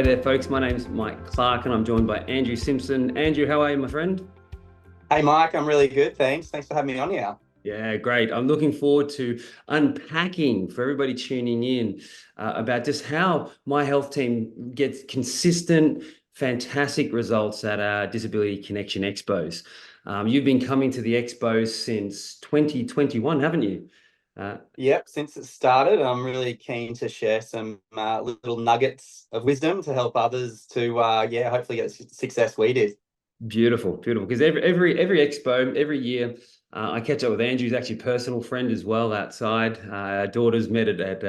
Hey there, folks. My name's Mike Clark, and I'm joined by Andrew Simpson. Andrew, how are you, my friend? Hey Mike, I'm really good, thanks. Thanks for having me on here. Yeah, great. I'm looking forward to unpacking for everybody tuning in about just how my health team gets consistent, fantastic results at our Disability Connection Expos. You've been coming to the Expos since 2021, haven't you? Uh, Yep, since it started, I'm really keen to share some little nuggets of wisdom to help others to hopefully get the success we did. Beautiful, beautiful. Because every expo, every year, I catch up with Andrew. He's actually a personal friend as well outside. Our daughters met at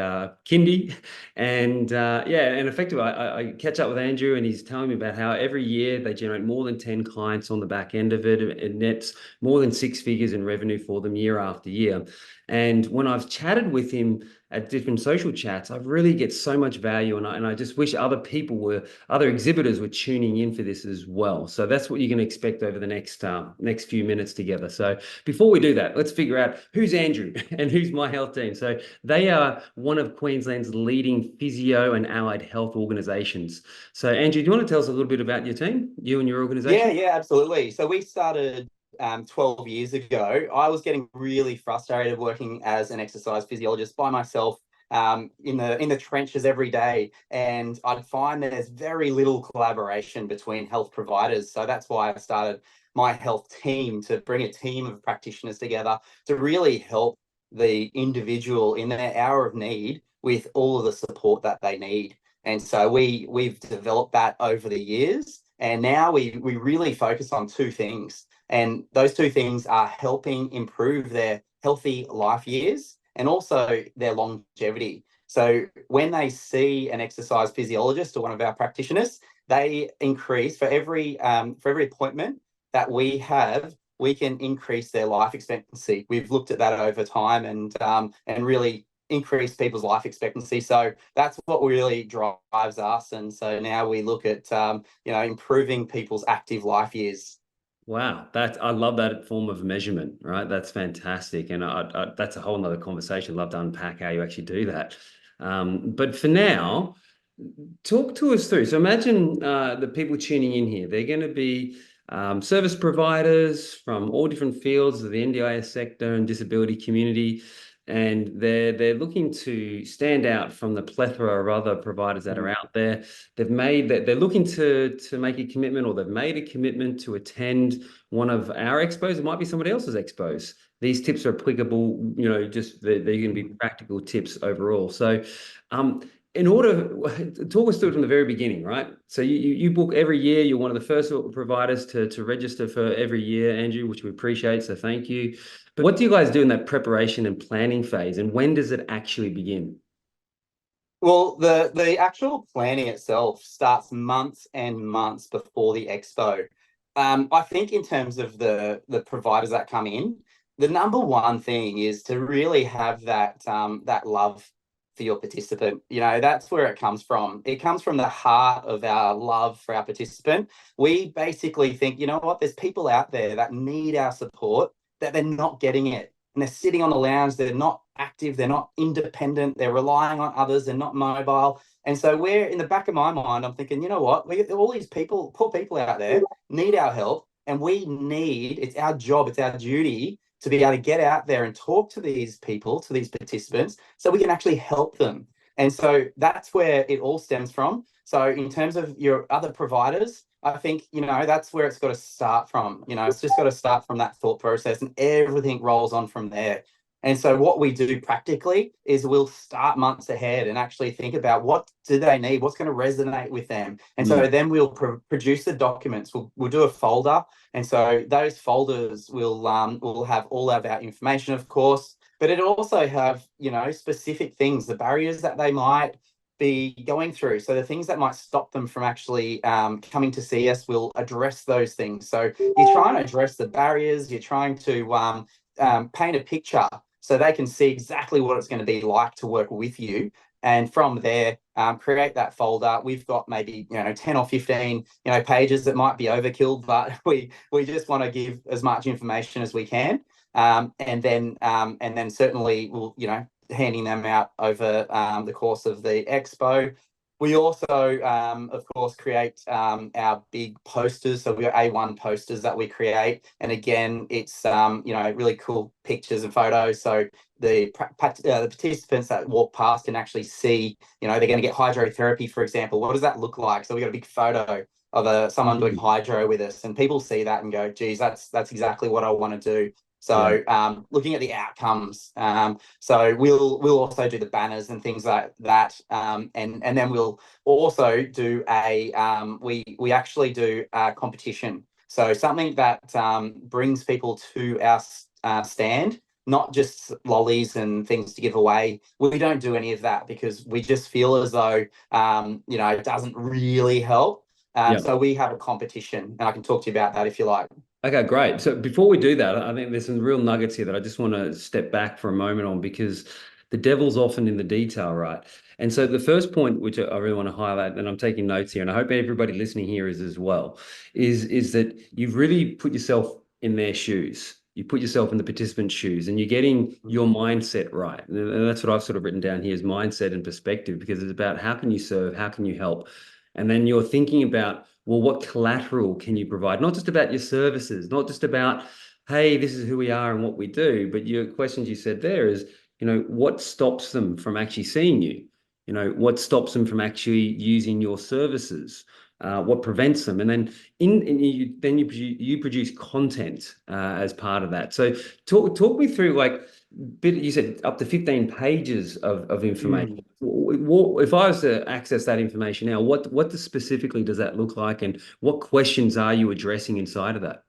kindy, and and effectively, I catch up with Andrew, and he's telling me about how every year they generate more than 10 clients on the back end of it. It nets more than six figures in revenue for them year after year. And when I've chatted with him at different social chats, I really get so much value, and I just wish other exhibitors were tuning in for this as well. So that's what you're going to expect over the next few minutes together. So before we do that, let's figure out who's Andrew and who's my health team. So they are one of Queensland's leading physio and allied health organisations. So Andrew, do you want to tell us a little bit about your team, you and your Yeah, organisation? yeah, absolutely. So we started 12 years ago. I was getting really frustrated working as an exercise physiologist by myself in the trenches every day, and I'd find there's very little collaboration between health providers. So that's why I started my health team to bring a team of practitioners together to really help the individual in their hour of need with all of the support that they need. And so we've developed that over the years. And now we really focus on two things. And those two things are helping improve their healthy life years and also their longevity. So when they see an exercise physiologist or one of our practitioners, they increase for every appointment that we have, we can increase their life expectancy. We've looked at that over time and really increase people's life expectancy. So that's what really drives us. And so now we look at improving people's active life years. Wow, I love that form of measurement, right? That's fantastic, and that's a whole nother conversation. Love to unpack how you actually do that. But for now, talk to us through. So imagine the people tuning in here. They're going to be service providers from all different fields of the NDIS sector and disability community, and they're looking to stand out from the plethora of other providers that are Mm. out there. They're looking to make a commitment, or they've made a commitment to attend one of our expos. It might be somebody else's expos. These tips are applicable, just they're going to be practical tips overall. So, um, in order, talk us through it from the very beginning, right? So you book every year. You're one of the first providers to register for every year, Andrew, which we appreciate. So thank you. But what do you guys do in that preparation and planning phase, and when does it actually begin? Well, the actual planning itself starts months and months before the expo. I think in terms of the providers that come in, the number one thing is to really have that love for your participant. You know, that's where it comes from. It comes from the heart of our love for our participant. We basically think, you know what, there's people out there that need our support, that they're not getting it. And they're sitting on the lounge, they're not active, they're not independent, they're relying on others, they're not mobile. And so we're in the back of my mind, I'm thinking, you know what, all these people, poor people out there, need our help. And it's our job, it's our duty to be able to get out there and talk to these people, to these participants, so we can actually help them. And so that's where it all stems from. So in terms of your other providers, I think, that's where it's got to start from. It's just got to start from that thought process and everything rolls on from there. And so what we do practically is we'll start months ahead and actually think about what do they need, what's going to resonate with them. And so then we'll produce the documents. We'll do a folder, and so those folders will have all of our information, of course, but it also have specific things, the barriers that they might be going through. So the things that might stop them from actually coming to see us, will address those things. So you're trying to address the barriers. You're trying to paint a picture so they can see exactly what it's going to be like to work with you. And from there, create that folder. We've got maybe 10 or 15 pages that might be overkill, but we just want to give as much information as we can, and then certainly we'll handing them out over the course of the expo. We also, of course, create our big posters. So we got A1 posters that we create, and again, it's really cool pictures and photos. So the participants that walk past can actually see, they're going to get hydrotherapy, for example. What does that look like? So we got a big photo of someone doing Mm. hydro with us, and people see that and go, "Geez, that's exactly what I want to do." Yeah. So looking at the outcomes, so we'll also do the banners and things like that, and then we'll also do we actually do a competition. So something that brings people to our stand, not just lollies and things to give away. We don't do any of that because we just feel as though it doesn't really help. Yeah. So we have a competition, and I can talk to you about that if you like. Okay, great. So before we do that, I think there's some real nuggets here that I just want to step back for a moment on because the devil's often in the detail, right? And so the first point, which I really want to highlight, and I'm taking notes here, and I hope everybody listening here is as well, is that you've really put yourself in their shoes. You put yourself in the participant's shoes, and you're getting your mindset right. And that's what I've sort of written down here is mindset and perspective, because it's about how can you serve, how can you help, and then you're thinking about, well, what collateral can you provide? Not just about your services, not just about, hey, this is who we are and what we do, but your questions you said there is, what stops them from actually seeing you? What stops them from actually using your services? What prevents them? And then you produce content as part of that. So talk me through like you said up to 15 pages of information. Mm. If I was to access that information now, specifically does that look like, and what questions are you addressing inside of that?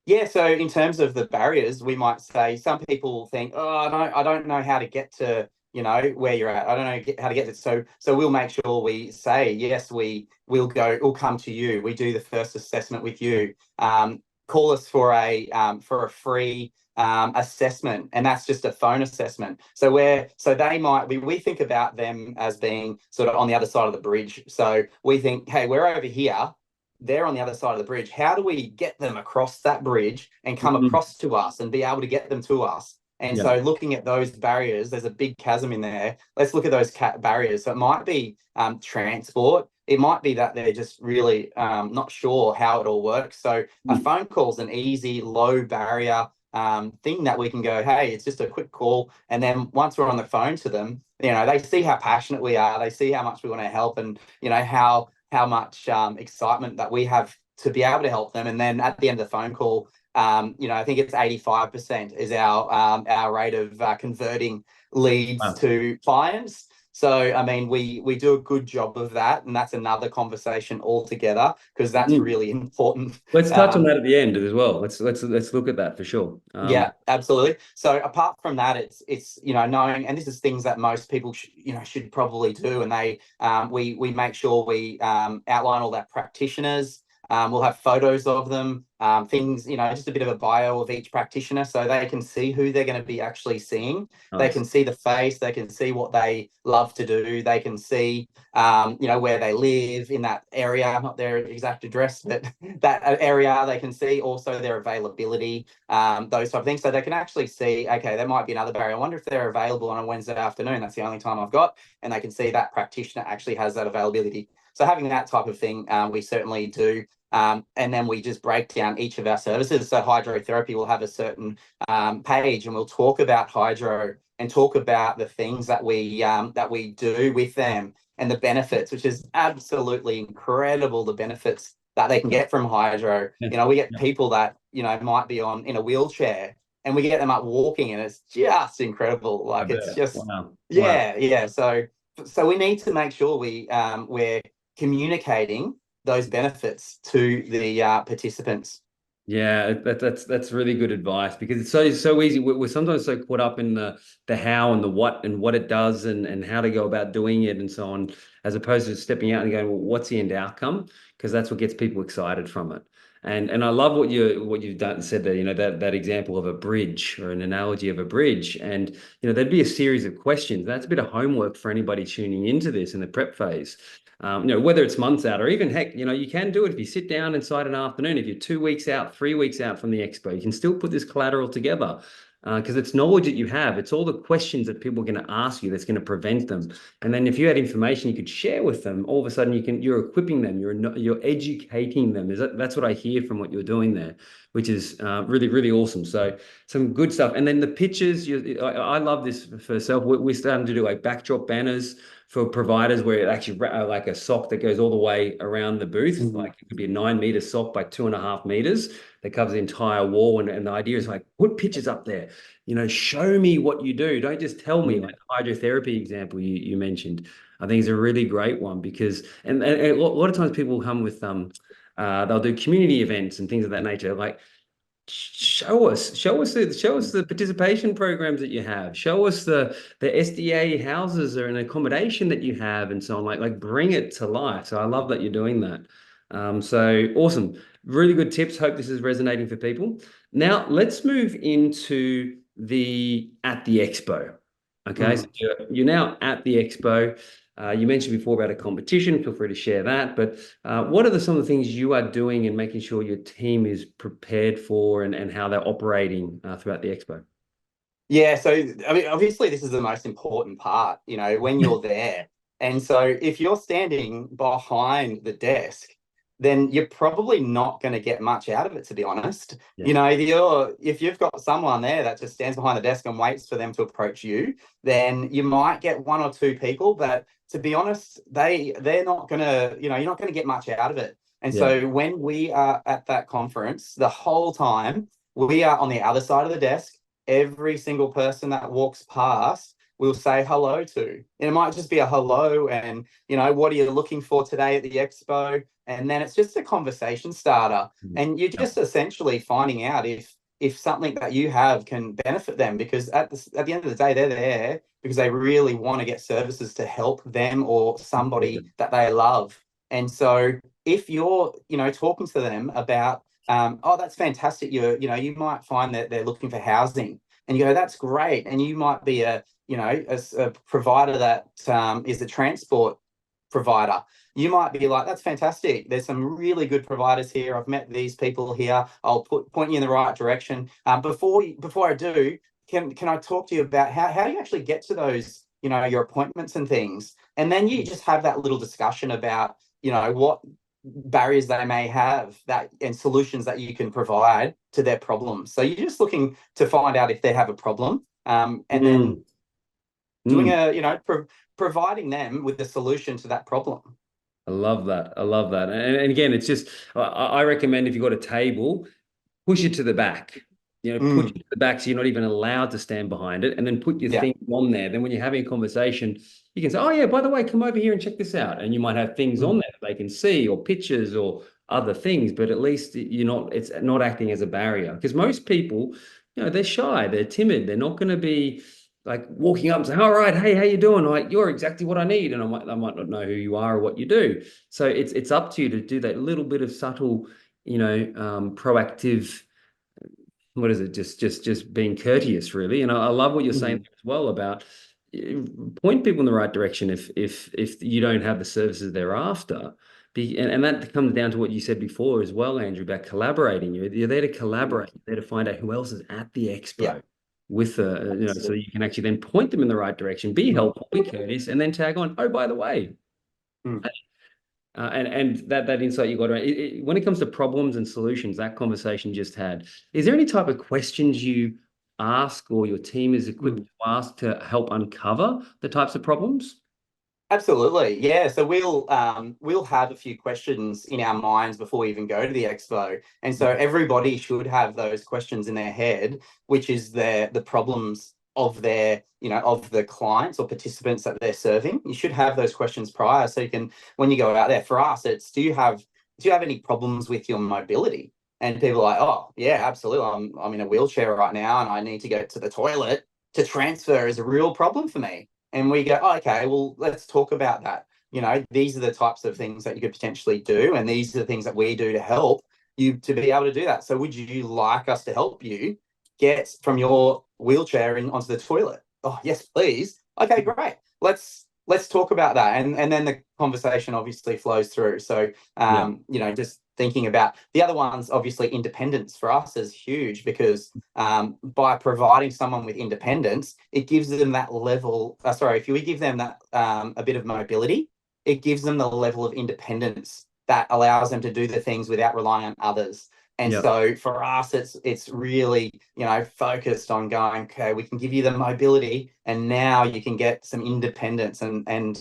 Yeah, so in terms of the barriers, we might say some people think, oh, I don't know how to get to, where you're at. I don't know how to get to. So we'll make sure we say, yes, we'll come to you. We do the first assessment with you. Call us for a free assessment, and that's just a phone assessment. So we think about them as being sort of on the other side of the bridge. So we think, hey, we're over here, they're on the other side of the bridge. How do we get them across that bridge and come Mhm. across to us and be able to get them to us? And Yeah. so, looking at those barriers, there's a big chasm in there. Let's look at those barriers. So, it might be transport. It might be that they're just really not sure how it all works. So, a Mm. phone call is an easy, low barrier thing that we can go, hey, it's just a quick call. And then once we're on the phone to them, they see how passionate we are. They see how much we want to help, and how much excitement that we have to be able to help them. And then at the end of the phone call, I think it's 85% is our rate of converting leads Wow. to clients. So I mean, we do a good job of that, and that's another conversation altogether because that's Mm. really important. Let's touch on Um, that at the end as well. Let's look at that for sure. yeah, absolutely. So apart from that, it's knowing, and this is things that most people should probably do, and we make sure we outline all that practitioners. We'll have photos of them, things, just a bit of a bio of each practitioner so they can see who they're going to be actually seeing. They Nice. can see the face, they can see what they love to do, they can see where they live in that area, not their exact address, but that area. They can see also their availability, those type of things. So they can actually see, okay, there might be another barrier. I wonder if they're available on a Wednesday afternoon. That's the only time I've got. And they can see that practitioner actually has that availability. So having that type of thing, we certainly do. And then we just break down each of our services. So hydrotherapy will have a certain page, and we'll talk about hydro and talk about the things that we do with them and the benefits, which is absolutely incredible. The benefits that they can get from hydro. Yeah. We get Yeah. people that might be in a wheelchair, and we get them up walking, and it's just incredible. I Like it's bet. just Wow. Wow. yeah. So we need to make sure we're communicating those benefits to the participants. Yeah, that's really good advice because it's so easy. We're sometimes so caught up in the how and the what and what it does and how to go about doing it and so on, as opposed to stepping out and going, well, what's the end outcome? Because that's what gets people excited from it. And I love what you've done said there. That example of a bridge or an analogy of a bridge, and there'd be a series of questions. That's a bit of homework for anybody tuning into this in the prep phase. Whether it's months out or even heck, you can do it if you sit down inside an afternoon. If you're 2 weeks out, 3 weeks out from the expo, you can still put this collateral together. because it's knowledge that you have. It's all the questions that people are going to ask you that's going to prevent them. And then if you had information you could share with them, all of a sudden you're equipping them, you're educating them. That's what I hear from what you're doing there, which is really, really awesome. So some good stuff. And then the pictures, I love this for self. We're starting to do like backdrop banners for providers where it actually like a sock that goes all the way around the booth. Like it could be a 9 meter sock by 2.5 meters that covers the entire wall. And the idea is like, put pictures up there, show me what you do. Don't just tell me, like the hydrotherapy example you mentioned. I think is a really great one because, and a lot of times people come with, they'll do community events and things of that nature. Like, show us the participation programs that you have. Show us the SDA houses or an accommodation that you have and so on. Like bring it to life. So I love that you're doing that. So awesome. Really good tips. Hope this is resonating for people. Now let's move into the at the expo. Okay, so you're now at the expo. You mentioned before about a competition. Feel free to share that. But what are some of the things you are doing and making sure your team is prepared for and how they're operating throughout the expo? Yeah, so I mean, obviously, this is the most important part, when you're there. And so, if you're standing behind the desk, then you're probably not going to get much out of it, to be honest. Yeah. If you've got someone there that just stands behind the desk and waits for them to approach you, then you might get one or two people, but to be honest, they're not gonna, you're not going to get much out of it. And Yeah. so, when we are at that conference, the whole time we are on the other side of the desk. Every single person that walks past we'll say hello to. And it might just be a hello and, what are you looking for today at the expo? And then it's just a conversation starter. And you're just essentially finding out if something that you have can benefit them, because at the end of the day, they're there because they really want to get services to help them or somebody that they love. And so if you're, talking to them about oh, that's fantastic. You might find that they're looking for housing, and you go, that's great. And you might be a provider that is a transport provider. You might be like, that's fantastic. There's some really good providers here. I've met these people here. I'll point you in the right direction. Before I do, can I talk to you about how do you actually get to those, your appointments and things? And then you just have that little discussion about, what barriers they may have that and solutions that you can provide to their problems. So you're just looking to find out if they have a problem, and then doing providing them with a solution to that problem. I love that. I love that. And again, it's just, I recommend if you've got a table, push it to the back. Push it to the back so you're not even allowed to stand behind it, and then put your Yeah. things on there. Then when you're having a conversation, you can say, "Oh yeah, by the way, come over here and check this out." And you might have things on there that they can see, or pictures, or other things. But at least it's not acting as a barrier, because most people, they're shy, they're timid, they're not going to be like walking up and saying, "All right, hey, how you doing?" Like, "You're exactly what I need," and I might not know who you are or what you do. So it's up to you to do that little bit of subtle, proactive, what is it? Just being courteous, really. And I love what you're saying as well about point people in the right direction if you don't have the services they're after. And that comes down to what you said before as well, Andrew, about collaborating. You're there to collaborate. You're there to find out who else is at the Yeah. expo with so you can actually then point them in the right direction, be helpful, be courteous, and then tag on, "Oh, by the way." Mm. And that insight you got around when it comes to problems and solutions, that conversation just had, is there any type of questions you ask or your team is equipped to ask to help uncover the types of problems? Absolutely. Yeah. So we'll have a few questions in our minds before we even go to the expo. And so everybody should have those questions in their head, which is the problems of of the clients or participants that they're serving. You should have those questions prior. So you can, when you go out there, for us, it's do you have any problems with your mobility? And people are like, oh yeah, absolutely. I'm in a wheelchair right now and I need to get to the toilet. To transfer is a real problem for me. And we go, oh, okay, well, let's talk about that. These are the types of things that you could potentially do, and these are the things that we do to help you to be able to do that. So would you like us to help you get from your wheelchair onto the toilet? Oh, yes, please. Okay, great. Let's talk about that. And then the conversation obviously flows through. So Yeah. just thinking about. The other one's obviously independence for us is huge because by providing someone with independence, it gives them that level. Sorry, if we give them that a bit of mobility, it gives them the level of independence that allows them to do the things without relying on others. And Yeah. so for us, it's really, focused on going, okay, we can give you the mobility, and now you can get some independence. And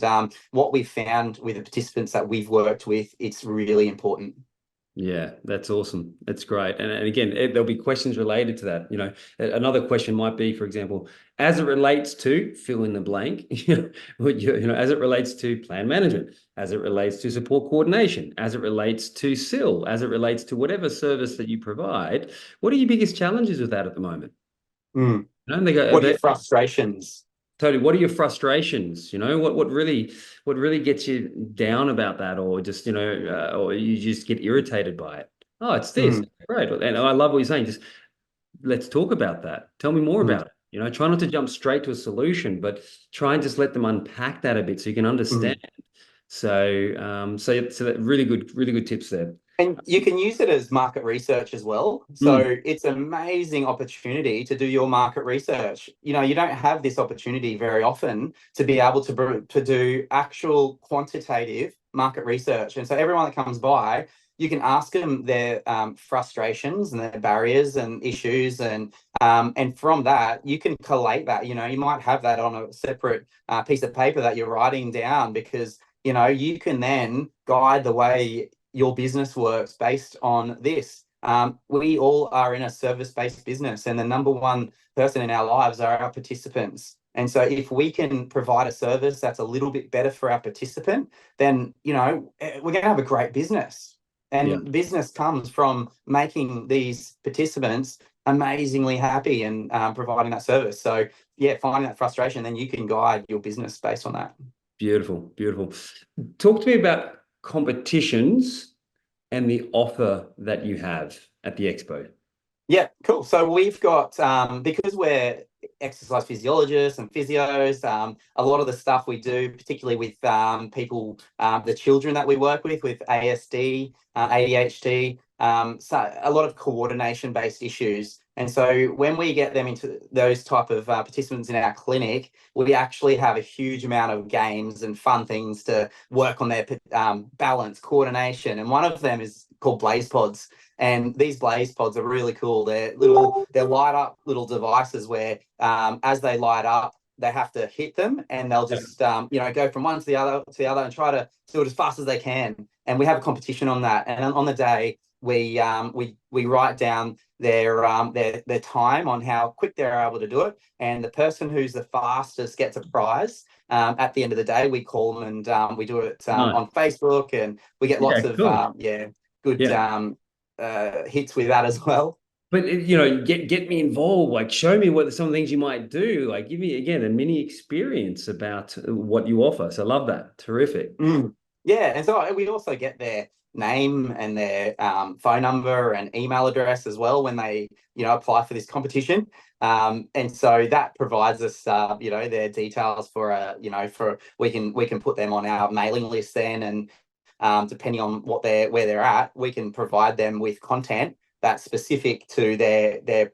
what we've found with the participants that we've worked with, it's really important. Yeah, that's awesome. That's great. And again, there'll be questions related to that. Another question might be, for example, as it relates to fill in the blank, as it relates to plan management, as it relates to support coordination, as it relates to SIL, as it relates to whatever service that you provide. What are your biggest challenges with that at the moment? Mm. They go, What are your frustrations? totally. What are your frustrations? What really gets you down about that, or just or you just get irritated by it? Oh, it's this. Mm. Great. And I love what you're saying. Just let's talk about that. Tell me more Mm. about it. Try not to jump straight to a solution, but try and just let them unpack that a bit so you can understand. Mm. So that really good tips there. And you can use it as market research as well. Mm, So it's an amazing opportunity to do your market research. You don't have this opportunity very often to be able to do actual quantitative market research. And so everyone that comes by, you can ask them their frustrations and their barriers and issues, and from that you can collate that. You might have that on a separate piece of paper that you're writing down, because you can then guide the way your business works based on this. We all are in a service-based business, and the number one person in our lives are our participants. And so if we can provide a service that's a little bit better for our participant, then, we're going to have a great business. yeah. And business comes from making these participants amazingly happy and providing that service. So, yeah, finding that frustration, then you can guide your business based on that. Beautiful, beautiful. Talk to me about competitions and the offer that you have at the expo. Yeah, cool. So we've got, because we're exercise physiologists and physios, a lot of the stuff we do, particularly with people, the children that we work with ASD, ADHD, so a lot of coordination-based issues. And so when we get them into those type of participants in our clinic, we actually have a huge amount of games and fun things to work on their balance, coordination. And one of them is called Blaze Pods. And these Blaze Pods are really cool. They're light up little devices where, as they light up, they have to hit them, and they'll just go from one to the other and try to do it as fast as they can. And we have a competition on that. And on the day, we write down their time on how quick they're able to do it, and the person who's the fastest gets a prize. At the end of the day, we call them, and we do it Nice. on Facebook, and we get Yeah, lots of cool. good Yeah. hits with that as well. But get me involved. Like, show me what some of the things you might do. Like, give me again a mini experience about what you offer. So, I love that. Terrific. Mm. Yeah, and so we also get their name and their phone number and email address as well when they apply for this competition. And so that provides us their details for for we can put them on our mailing list then, and depending on where they're at, we can provide them with content that's specific to their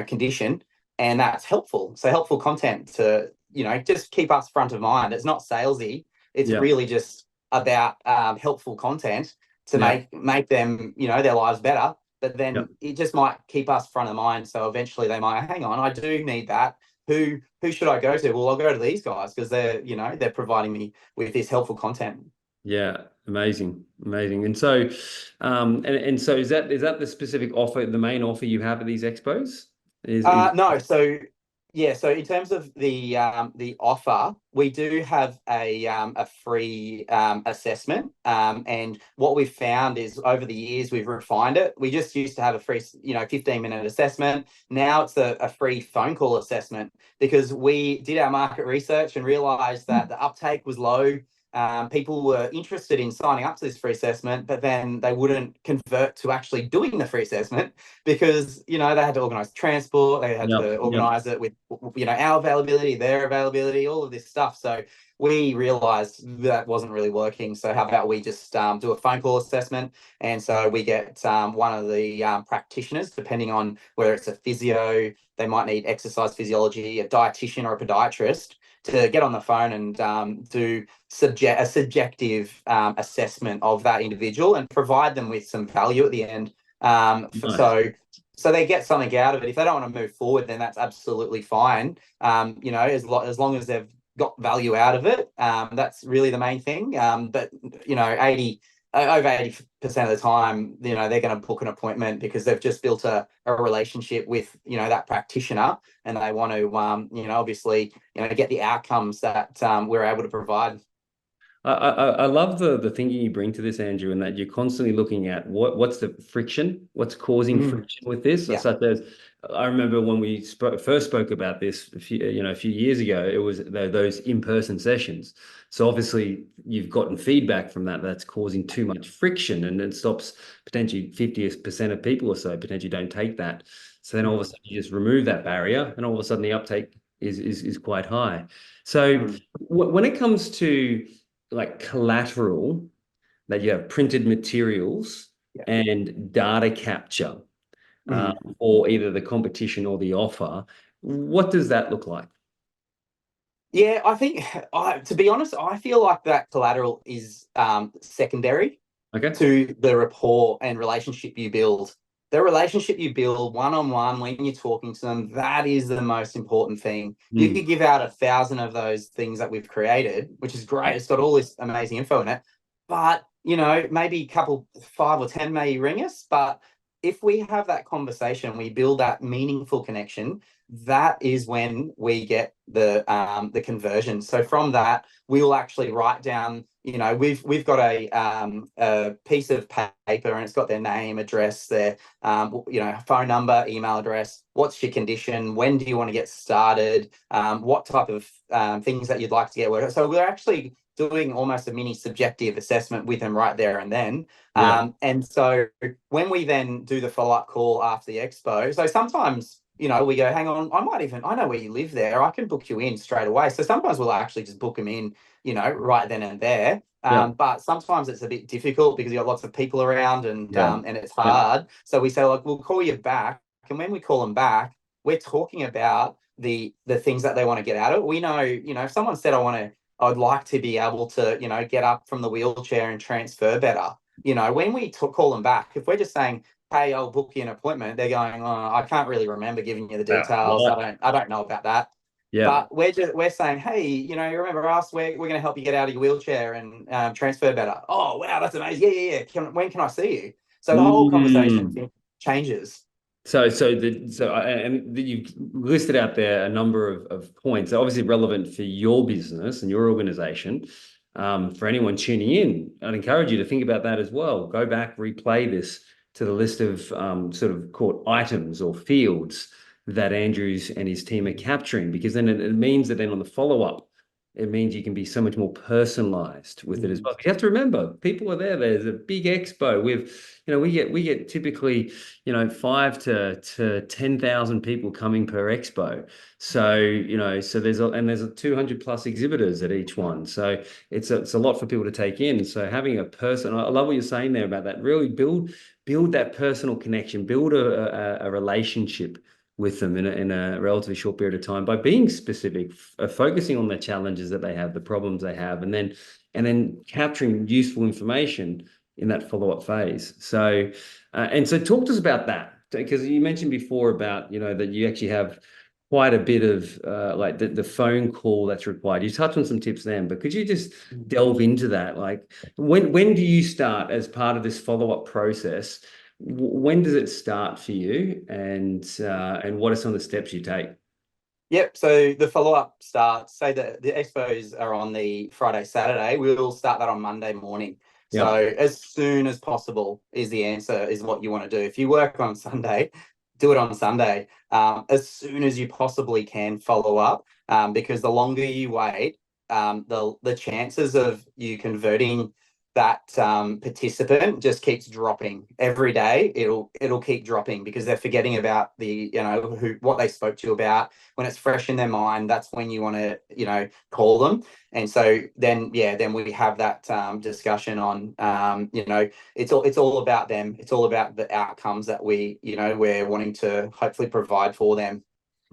condition, and that's helpful. So helpful content to just keep us front of mind. It's not salesy. It's Yeah. really just about helpful content to Yeah. make them their lives better. But Yeah. then it just might keep us front of mind. So eventually they might, hang on, I do need that. Who should I go to? Well, I'll go to these guys because they're providing me with this helpful content. Yeah. Amazing. Amazing. And so, and so is that the specific offer, the main offer you have at these expos? Is No, so yeah, so in terms of the offer, we do have a free assessment, and what we've found is over the years we've refined it. We just used to have a free 15-minute assessment. Now it's a free phone call assessment, because we did our market research and realized that the uptake was low. people were interested in signing up to this free assessment, but then they wouldn't convert to actually doing the free assessment because, they had to organise transport, they had Yep. to Yep. organise it with, our availability, their availability, all of this stuff. So we realised that wasn't really working. So how about we just do a phone call assessment? And so we get one of the practitioners, depending on whether it's a physio, they might need exercise physiology, a dietitian or a podiatrist, to get on the phone and do a subjective assessment of that individual and provide them with some value at the end. Nice. So they get something out of it. If they don't want to move forward, then that's absolutely fine. As long as they've got value out of it, that's really the main thing. But 80% of the time, they're going to book an appointment because they've just built a relationship with, that practitioner, and they want to, obviously, get the outcomes that we're able to provide. I love the thinking you bring to this, Andrew, and that you're constantly looking at what's the friction, what's causing Mm, friction with this. yeah. Such as, I remember when we first spoke about this a few years ago, it was those in-person sessions. So obviously you've gotten feedback from that that's causing too much friction, and it stops potentially 50% of people or so potentially don't take that. So then all of a Mm, sudden you just remove that barrier, and all of a sudden the uptake is quite high. So mm, when it comes to like collateral, that you have printed materials yeah. and data capture Mm. for either the competition or the offer. What does that look like? Yeah, I think, to be honest, I feel like that collateral is secondary Okay. to the rapport and relationship you build. The relationship you build one on one when you're talking to them, that is the most important thing. You Mm. could give out 1,000 of those things that we've created, which is great. It's got all this amazing info in it. But, maybe a couple, 5 or 10 may ring us. But if we have that conversation, we build that meaningful connection, that is when we get the conversion. So from that, we'll actually write down, we've got a piece of paper, and it's got their name, address, their phone number, email address, what's your condition, when do you want to get started, what type of things that you'd like to get worked. So we're actually doing almost a mini subjective assessment with them right there and then. Yeah. And so when we then do the follow-up call after the expo, so sometimes, we go, hang on, I know where you live there. I can book you in straight away. So sometimes we'll actually just book them in, right then and there. Yeah. But sometimes it's a bit difficult because you've got lots of people around, Yeah. and it's Yeah. hard. So we say, like, we'll call you back. And when we call them back, we're talking about the things that they want to get out of it. We know, if someone said, I'd like to be able to, get up from the wheelchair and transfer better. When we call them back, if we're just saying, hey, I'll book you an appointment, they're going, oh, I can't really remember giving you the Wow. details. Like, I don't know about that. yeah. But we're saying, hey, you remember us? We're going to help you get out of your wheelchair and transfer better. Oh, wow, that's amazing. Yeah, yeah, yeah. When can I see you? So the whole conversation Mm. changes. And you've listed out there a number of points, obviously relevant for your business and your organization. For anyone tuning in, I'd encourage you to think about that as well. Go back, replay this to the list of sort of called items or fields that Andrews and his team are capturing, because then it means that then on the follow-up, it means you can be so much more personalized with it as Mm. well. You have to remember, people are there. There's a big expo with, we get typically, 5 to 10,000 people coming per expo. So, so there's 200 plus exhibitors at each one. So it's a lot for people to take in. So having a person, I love what you're saying there about that. Really build that personal connection, build a relationship with them in a relatively short period of time by being specific, focusing on the challenges that they have, the problems they have, and then capturing useful information in that follow-up phase. So talk to us about that, because you mentioned before about, that you actually have quite a bit of like the phone call that's required. You touched on some tips then, but could you just delve into that? Like when do you start as part of this follow-up process? When does it start for you, and what are some of the steps you take? Yep. So the follow-up starts, say that the expos are on the Friday, Saturday, we'll start that on Monday morning. So Yeah. as soon as possible is the answer, is what you want to do. If you work on Sunday, do it on Sunday. As soon as you possibly can follow up, because the longer you wait, the chances of you converting that participant just keeps dropping every day. It'll keep dropping because they're forgetting about what they spoke to you about. When it's fresh in their mind, that's when you want to call them. And so then we have that discussion on it's all about them. It's all about the outcomes that we're wanting to hopefully provide for them.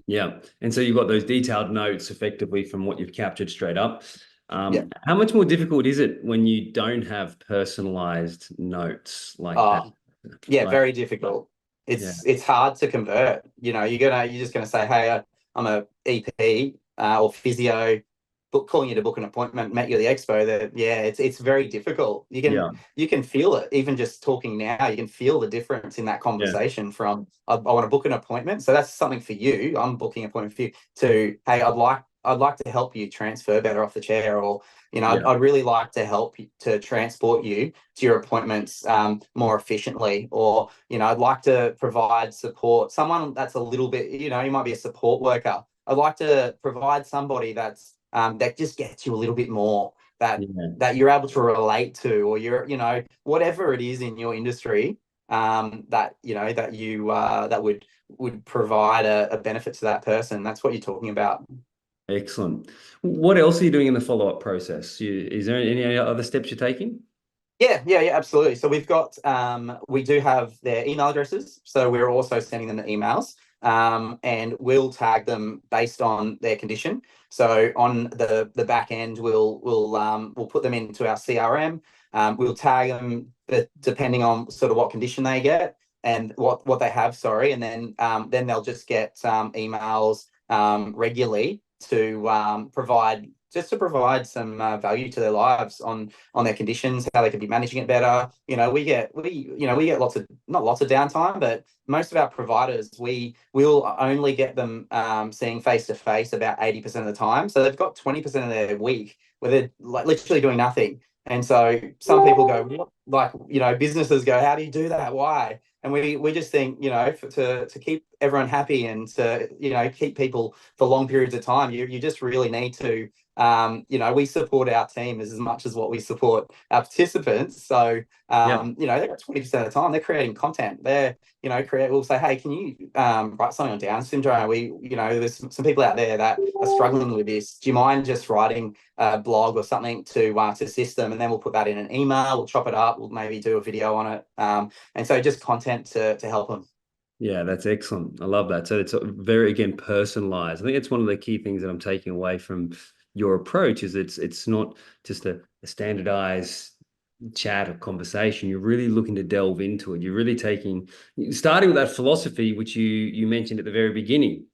Yeah. And so you've got those detailed notes effectively from what you've captured straight up. Yeah. How much more difficult is it when you don't have personalized notes like that? Oh, yeah, Like, very difficult. yeah, It's hard to convert. You're just gonna say, hey, I'm a EP or physio, calling you to book an appointment, met you at the expo. That yeah, it's very difficult. You can yeah, you can feel it even just talking now. You can feel the difference in that yeah, conversation from I want to book an appointment. So that's something for you. I'm booking an appointment for you to hey, I'd like to help you transfer better off the chair, or yeah, I'd really like to help you to transport you to your appointments more efficiently, or I'd like to provide support. Someone that's a little bit, you might be a support worker. I'd like to provide somebody that just gets you a little bit more that yeah. that you're able to relate to, or whatever it is in your industry that would provide a benefit to that person. That's what you're talking about. Excellent. What else are you doing in the follow-up process? Is there any other steps you're taking? Yeah, absolutely. So we do have their email addresses. So we're also sending them the emails, and we'll tag them based on their condition. So on the back end, we'll put them into our CRM. We'll tag them depending on sort of what condition they get and what they have. Sorry, and then they'll just get emails regularly to provide some value to their lives on their conditions, how they could be managing it better. We get not lots of downtime, but most of our providers, we will only get them seeing face to face about 80% of the time. So they've got 20% of their week where they're like literally doing nothing. And so some people go, what? Like, businesses go, how do you do that? Why? And we just think, to keep everyone happy and to, keep people for long periods of time, you just really need to we support our team as much as what we support our participants. So, Yeah. they've got 20% of the time they're creating content. We'll say, hey, can you write something on Down syndrome? There's some people out there that are struggling with this. Do you mind just writing a blog or something to assist them? And then we'll put that in an email, we'll chop it up, we'll maybe do a video on it. And so just content to help them. Yeah, that's excellent. I love that. So it's very, again, personalized. I think it's one of the key things that I'm taking away from your approach is it's not just a standardized chat or conversation. You're really looking to delve into it. You're really starting with that philosophy, which you mentioned at the very beginning.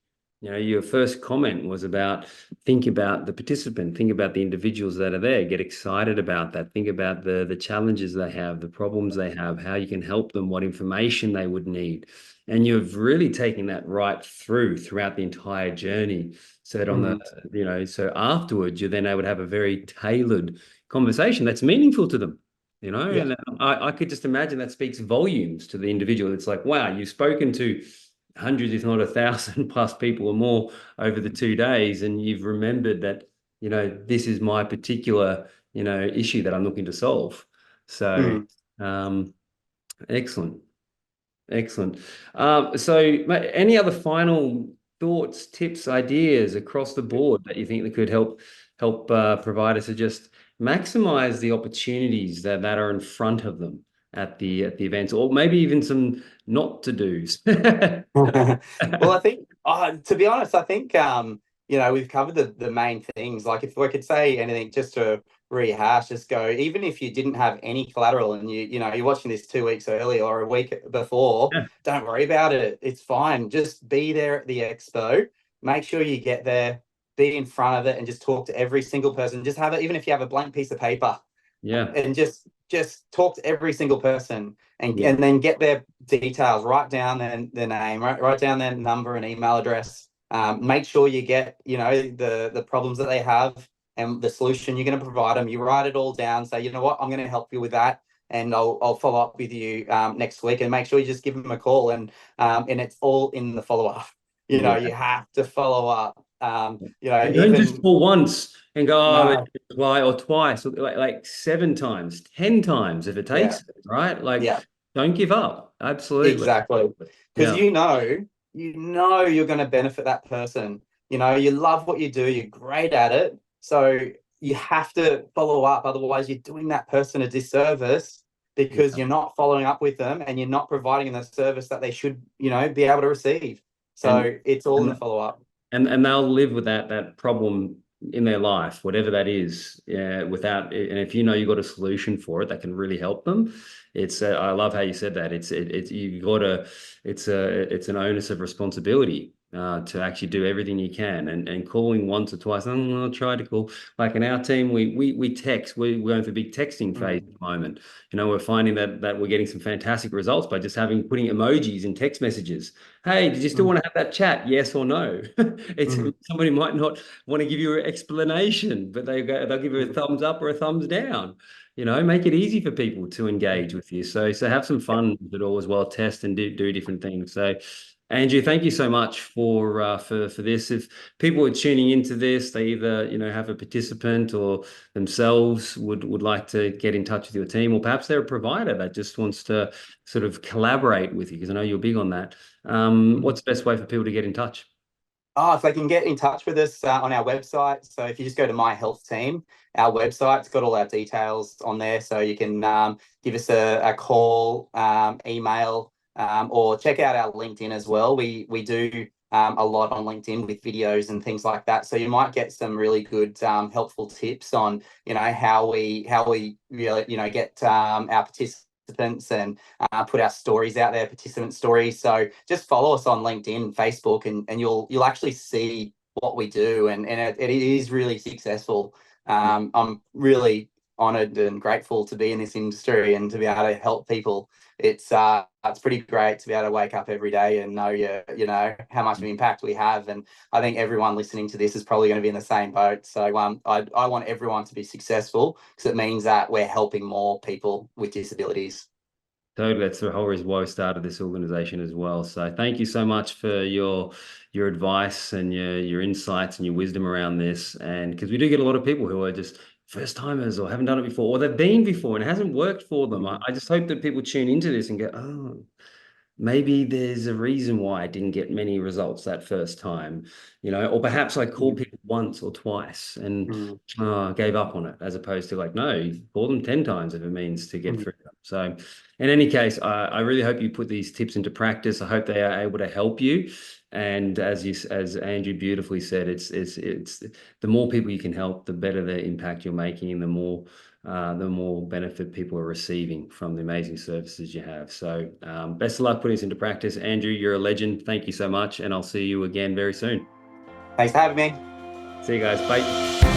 Your first comment was about think about the participant, think about the individuals that are there, get excited about that, think about the challenges they have, the problems they have, how you can help them, what information they would need. And you've really taken that right throughout the entire journey. So that Mm. so afterwards, you're then able to have a very tailored conversation that's meaningful to them, Yeah. and I could just imagine that speaks volumes to the individual. It's like, wow, you've spoken to hundreds, if not 1,000 plus people or more over the 2 days, and you've remembered that, this is my particular, issue that I'm looking to solve. So, Mm. um, excellent. Excellent. So, any other final thoughts, tips, ideas across the board that you think that could help providers to just maximize the opportunities that are in front of them at the events, or maybe even some not to do's? Well, I think, to be honest, I think we've covered the main things. Like if I could say anything, just to rehash, just go. Even if you didn't have any collateral and you're watching this 2 weeks early or a week before, Yeah, don't worry about it. It's fine. Just be there at the expo. Make sure you get there, be in front of it, and just talk to every single person. Just have it, even if you have a blank piece of paper, yeah, and just talk to every single person and yeah, and then get their details, write down their name, write down their number and email address. Make sure you get the problems that they have and the solution you're going to provide them. You write it all down, say, you know what, I'm going to help you with that, and I'll follow up with you next week. And make sure you just give them a call, and it's all in the follow up. yeah, You have to follow up. And don't just Even call once and go, oh, no, reply or twice, or like 7 times, 10 times if it yeah, takes it, right? Like, yeah. don't give up. Absolutely. Exactly. Because Yeah. you're going to benefit that person. You love what you do, you're great at it. So you have to follow up. Otherwise, you're doing that person a disservice because Yeah. you're not following up with them and you're not providing them the service that they should, be able to receive. And So it's all in the and follow up. and they'll live with that problem in their life, whatever that is, yeah, without and if you know you've got a solution for it that can really help them. It's I love how you said that. It's you've got to it's an onus of responsibility to actually do everything you can, and calling once or twice. I'll try to call. Like in our team, we text. We're going through a big texting phase at Mm, the moment. We're finding that we're getting some fantastic results by just putting emojis in text messages. Hey, did you still mm, want to have that chat? Yes or no? It's mm, somebody might not want to give you an explanation, but they'll give you a mm, thumbs up or a thumbs down. Make it easy for people to engage with you. So have some yeah. fun with it all as well. Test and do different things. So Andrew, thank you so much for this. If people are tuning into this, they either have a participant or themselves would like to get in touch with your team, or perhaps they're a provider that just wants to sort of collaborate with you, because I know you're big on that. What's the best way for people to get in touch? Oh, if they can get in touch with us on our website. So if you just go to My Health Team, our website's got all our details on there. So you can give us a call, email, or check out our LinkedIn as well. We do a lot on LinkedIn with videos and things like that. So you might get some really good helpful tips on how we really get our participants and put our stories out there, participant stories. So just follow us on LinkedIn, Facebook, and you'll actually see what we do, and it is really successful. I'm really honored and grateful to be in this industry and to be able to help people. It's pretty great to be able to wake up every day and know how much of an impact we have. And I think everyone listening to this is probably going to be in the same boat. So I want everyone to be successful because it means that we're helping more people with disabilities. Totally, that's the whole reason why we started this organization as well. So thank you so much for your advice and your insights and your wisdom around this. And because we do get a lot of people who are just first timers or haven't done it before, or they've been before and it hasn't worked for them. I just hope that people tune into this and go, oh, maybe there's a reason why I didn't get many results that first time, or perhaps I called Mm, people once or twice and mm, gave up on it, as opposed to like, no, you call them 10 times if it means to get mm. through them. So, in any case, I really hope you put these tips into practice. I hope they are able to help you. And as Andrew beautifully said, it's the more people you can help, the better the impact you're making, and the more benefit people are receiving from the amazing services you have. So, best of luck putting this into practice. Andrew, you're a legend. Thank you so much. And I'll see you again very soon. Thanks for having me. See you guys. Bye.